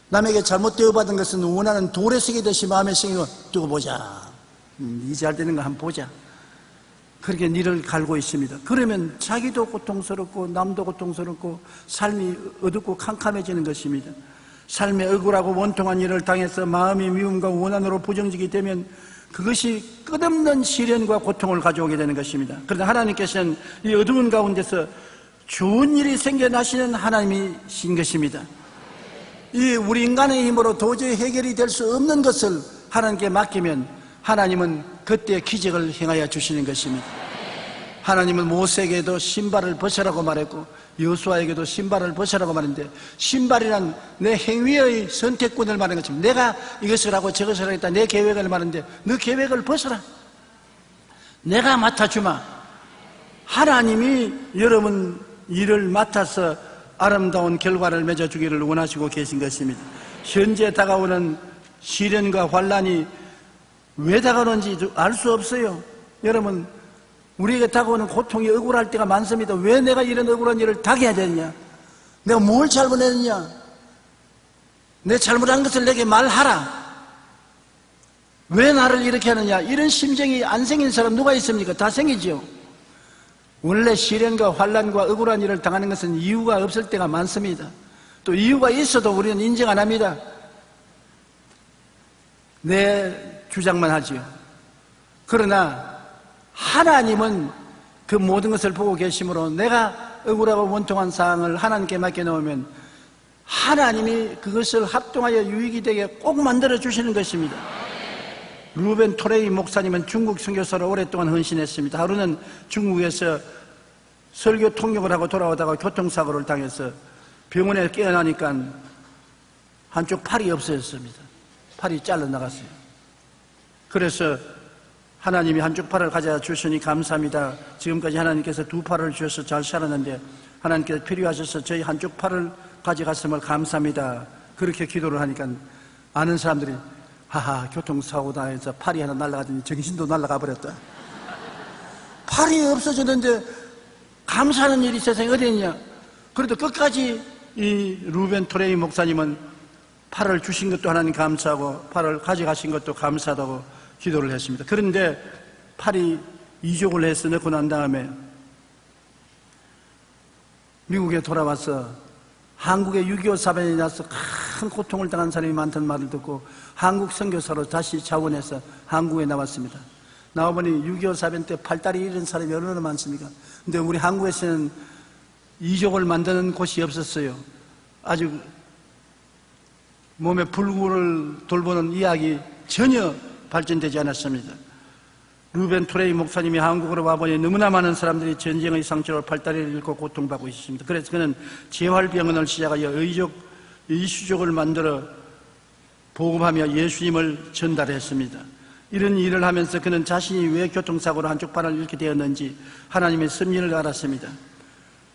남에게 잘못되어 받은 것은 원한은 돌에 새기듯이 마음에 새기고 두고 보자. 이제 잘 되는 거 한번 보자. 그렇게 니를 갈고 있습니다. 그러면 자기도 고통스럽고 남도 고통스럽고 삶이 어둡고 캄캄해지는 것입니다. 삶의 억울하고 원통한 일을 당해서 마음이 미움과 원한으로 부정직이 되면 그것이 끝없는 시련과 고통을 가져오게 되는 것입니다. 그런데 하나님께서는 이 어두운 가운데서 좋은 일이 생겨나시는 하나님이신 것입니다. 이 우리 인간의 힘으로 도저히 해결이 될 수 없는 것을 하나님께 맡기면 하나님은 그때 기적을 행하여 주시는 것입니다. 하나님은 모세에게도 신발을 벗으라고 말했고 여호수아에게도 신발을 벗으라고 말했는데 신발이란 내 행위의 선택권을 말하는 것입니다. 내가 이것을 하고 저것을 하겠다 내 계획을 말하는데 너 계획을 벗어라. 내가 맡아주마. 하나님이 여러분 일을 맡아서 아름다운 결과를 맺어주기를 원하시고 계신 것입니다. 현재 다가오는 시련과 환란이 왜 다가오는지 알 수 없어요. 여러분 우리에게 다가오는 고통이 억울할 때가 많습니다. 왜 내가 이런 억울한 일을 당해야 되느냐? 내가 뭘 잘못했느냐? 내 잘못한 것을 내게 말하라. 왜 나를 이렇게 하느냐? 이런 심정이 안 생긴 사람 누가 있습니까? 다 생기죠. 원래 시련과 환란과 억울한 일을 당하는 것은 이유가 없을 때가 많습니다. 또 이유가 있어도 우리는 인정 안 합니다. 내 주장만 하지요. 그러나 하나님은 그 모든 것을 보고 계시므로 내가 억울하고 원통한 사항을 하나님께 맡겨놓으면 하나님이 그것을 합동하여 유익이 되게 꼭 만들어 주시는 것입니다. 루벤 토레이 목사님은 중국 선교사로 오랫동안 헌신했습니다. 하루는 중국에서 설교 통역을 하고 돌아오다가 교통사고를 당해서 병원에 깨어나니까 한쪽 팔이 없어졌습니다. 팔이 잘라나갔어요. 그래서 하나님이 한쪽 팔을 가져다 주시니 감사합니다. 지금까지 하나님께서 두 팔을 주셔서 잘 살았는데 하나님께서 필요하셔서 저희 한쪽 팔을 가져갔음을 감사합니다. 그렇게 기도를 하니까 아는 사람들이 하하 교통사고 당해서 팔이 하나 날아가더니 정신도 날아가 버렸다. 팔이 없어졌는데 감사하는 일이 세상에 어디 있냐. 그래도 끝까지 이 루벤 토레이 목사님은 팔을 주신 것도 하나님 감사하고 팔을 가져가신 것도 감사하다고 기도를 했습니다. 그런데 팔이 이족을 해서 넣고 난 다음에 미국에 돌아와서 한국에 6.25 사변이 나서 큰 고통을 당한 사람이 많다는 말을 듣고 한국 선교사로 다시 자원해서 한국에 나왔습니다. 나와보니 6.25 사변 때 팔다리 잃은 사람이 얼마나 많습니까? 근데 우리 한국에서는 이족을 만드는 곳이 없었어요. 아주 몸에 불구를 돌보는 이야기 전혀 발전되지 않았습니다. 루벤 토레이 목사님이 한국으로 와보니 너무나 많은 사람들이 전쟁의 상처로 팔다리를 잃고 고통받고 있습니다. 그래서 그는 재활병원을 시작하여 이수족을 만들어 보급하며 예수님을 전달했습니다. 이런 일을 하면서 그는 자신이 왜 교통사고로 한쪽 팔을 잃게 되었는지 하나님의 섭리를 알았습니다.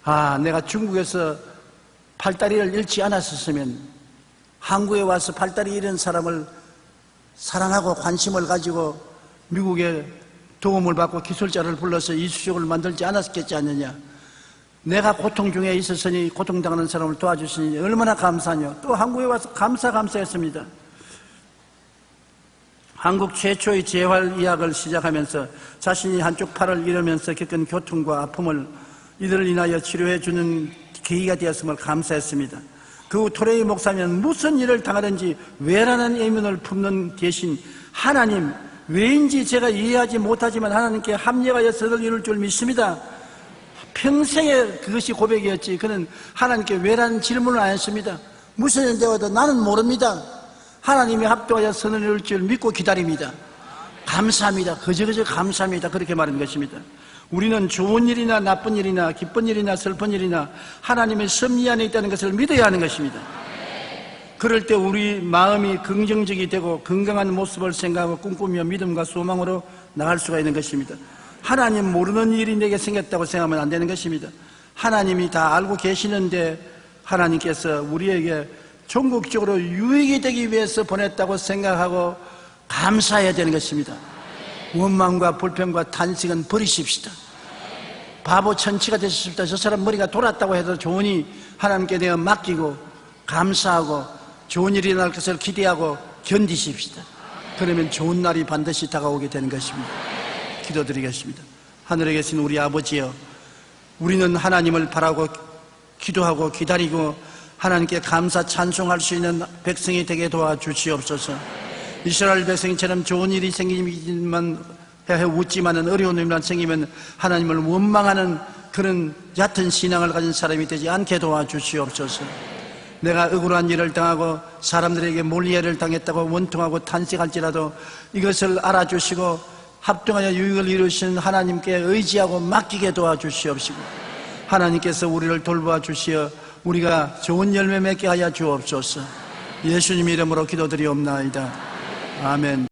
아, 내가 중국에서 팔다리를 잃지 않았었으면 한국에 와서 팔다리 잃은 사람을 사랑하고 관심을 가지고 미국에 도움을 받고 기술자를 불러서 이수족을 만들지 않았겠지 않느냐. 내가 고통 중에 있었으니 고통당하는 사람을 도와주시니 얼마나 감사하냐. 또 한국에 와서 감사했습니다. 한국 최초의 재활의학을 시작하면서 자신이 한쪽 팔을 잃으면서 겪은 고통과 아픔을 이들을 인하여 치료해 주는 계기가 되었음을 감사했습니다. 그 토레이 목사면 무슨 일을 당하든지 외란한 의문을 품는 대신 하나님, 왜인지 제가 이해하지 못하지만 하나님께 합력하여 서를 이룰 줄 믿습니다. 평생에 그것이 고백이었지. 그는 하나님께 왜라는 질문을 안 했습니다. 무슨 일이 되어도 나는 모릅니다. 하나님이 합동하여 선을 이룰 줄 믿고 기다립니다. 감사합니다. 그저 감사합니다. 그렇게 말하는 것입니다. 우리는 좋은 일이나 나쁜 일이나 기쁜 일이나 슬픈 일이나 하나님의 섭리 안에 있다는 것을 믿어야 하는 것입니다. 그럴 때 우리 마음이 긍정적이 되고 건강한 모습을 생각하고 꿈꾸며 믿음과 소망으로 나갈 수가 있는 것입니다. 하나님 모르는 일이 내게 생겼다고 생각하면 안 되는 것입니다. 하나님이 다 알고 계시는데 하나님께서 우리에게 전국적으로 유익이 되기 위해서 보냈다고 생각하고 감사해야 되는 것입니다. 원망과 불평과 탄식은 버리십시다. 바보 천치가 되셨습니다. 저 사람 머리가 돌았다고 해도 좋으니 하나님께 내어 맡기고 감사하고 좋은 일이 날 것을 기대하고 견디십시다. 그러면 좋은 날이 반드시 다가오게 되는 것입니다. 기도드리겠습니다. 하늘에 계신 우리 아버지여, 우리는 하나님을 바라고 기도하고 기다리고 하나님께 감사 찬송할 수 있는 백성이 되게 도와주시옵소서. 이스라엘 백성처럼 좋은 일이 생기면 웃지만은 어려운 일만 생기면 하나님을 원망하는 그런 얕은 신앙을 가진 사람이 되지 않게 도와주시옵소서. 내가 억울한 일을 당하고 사람들에게 몰리해를 당했다고 원통하고 탄식할지라도 이것을 알아주시고 합동하여 유익을 이루시는 하나님께 의지하고 맡기게 도와주시옵시고, 하나님께서 우리를 돌보아 주시어 우리가 좋은 열매 맺게 하여 주옵소서. 예수님 이름으로 기도드리옵나이다. 아멘.